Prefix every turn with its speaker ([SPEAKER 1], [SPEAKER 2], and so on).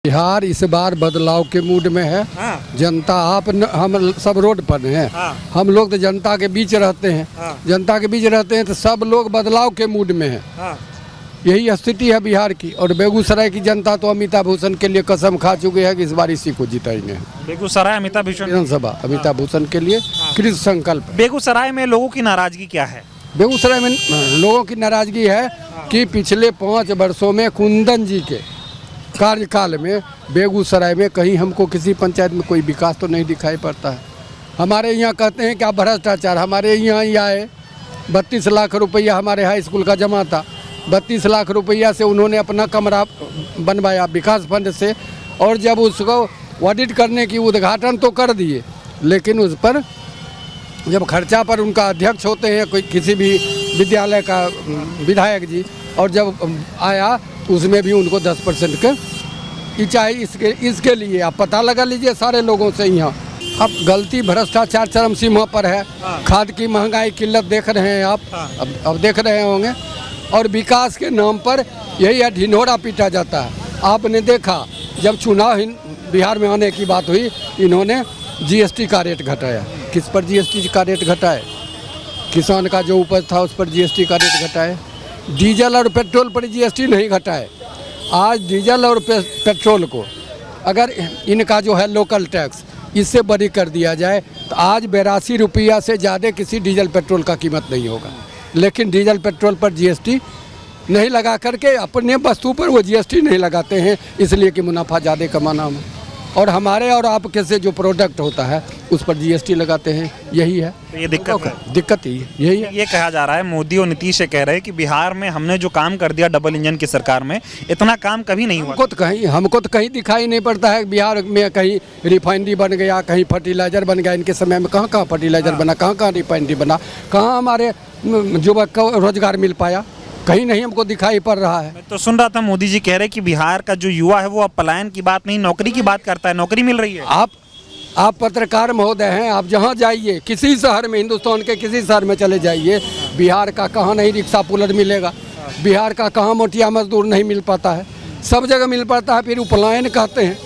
[SPEAKER 1] बिहार इस बार बदलाव के मूड में है। जनता हम सब रोड पर हैं। हम लोग तो जनता के बीच रहते हैं। जनता के बीच रहते हैं तो सब लोग बदलाव के मूड में हैं। यही स्थिति है बिहार की। और बेगूसराय की जनता तो अमिताभ भूषण के लिए कसम खा चुकी है कि इस बार इसी को जिताएंगे।
[SPEAKER 2] बेगूसराय अमिताभ भूषण
[SPEAKER 1] विधानसभा अमिताभ भूषण के लिए कृत संकल्प।
[SPEAKER 2] बेगूसराय में लोगों की नाराजगी क्या है?
[SPEAKER 1] बेगूसराय में लोगों की नाराजगी है कि पिछले 5 वर्षों में कुंदन जी के कार्यकाल में बेगूसराय में कहीं हमको किसी पंचायत में कोई विकास तो नहीं दिखाई पड़ता है। हमारे यहाँ कहते हैं क्या भ्रष्टाचार। हमारे यहाँ ही आए 32 लाख रुपया हमारे हाई स्कूल का जमा था। 32 लाख रुपया से उन्होंने अपना कमरा बनवाया विकास फंड से। और जब उसको ऑडिट करने की उद्घाटन तो कर दिए, लेकिन उस पर जब खर्चा पर उनका अध्यक्ष होते हैं कोई किसी भी विद्यालय का विधायक जी, और जब आया उसमें भी उनको 10% के चाहिए। इसके लिए आप पता लगा लीजिए सारे लोगों से। यहाँ अब गलती भ्रष्टाचार चरम सीमा पर है। खाद की महंगाई किल्लत देख रहे हैं आप, अब देख रहे होंगे। और विकास के नाम पर यही है ढिंढोरा पीटा जाता है। आपने देखा जब चुनाव बिहार में आने की बात हुई, इन्होंने जीएसटी का रेट घटाया। किस पर जीएसटी का रेट घटाए? किसान का जो उपज था उस पर जीएसटी का रेट घटाए। डीजल और पेट्रोल पर जीएसटी नहीं घटाए। आज डीजल और पेट्रोल को अगर इनका जो है लोकल टैक्स इससे बरी कर दिया जाए तो आज 82 रुपया से ज़्यादा किसी डीजल पेट्रोल का कीमत नहीं होगा। लेकिन डीजल पेट्रोल पर जीएसटी नहीं लगा करके अपने वस्तु पर वो जीएसटी नहीं लगाते हैं, इसलिए कि मुनाफा ज़्यादा कमाना हो। और हमारे और आपके से जो प्रोडक्ट होता है उस पर जीएसटी लगाते हैं। यही है
[SPEAKER 2] तो ये दिक्कत है।
[SPEAKER 1] दिक्कत ही यही है।
[SPEAKER 2] ये कहा जा रहा है मोदी और नीतीश कह रहे हैं कि बिहार में हमने जो काम कर दिया डबल इंजन की सरकार में, इतना काम कभी नहीं हुआ।
[SPEAKER 1] हमको तो कहीं दिखाई नहीं पड़ता है। बिहार में कहीं रिफाइनरी बन गया, कहीं फर्टिलाइजर बन गया। इनके समय में कहाँ फर्टिलाइजर बना, कहाँ रिफाइनरी बना, कहाँ हमारे युवक को रोजगार मिल पाया? कहीं नहीं हमको दिखाई पड़ रहा है।
[SPEAKER 2] मैं तो सुन रहा था मोदी जी कह रहे हैं कि बिहार का जो युवा है वो अब पलायन की बात नहीं नौकरी की बात करता है। नौकरी मिल रही है।
[SPEAKER 1] आप पत्रकार महोदय हैं, आप जहाँ जाइए किसी शहर में, हिंदुस्तान के किसी शहर में चले जाइए, बिहार का कहाँ नहीं रिक्शा पुलर मिलेगा, बिहार का कहाँ मोटिया मजदूर नहीं मिल पाता है। सब जगह मिल पाता है। फिर वो पलायन कहते हैं।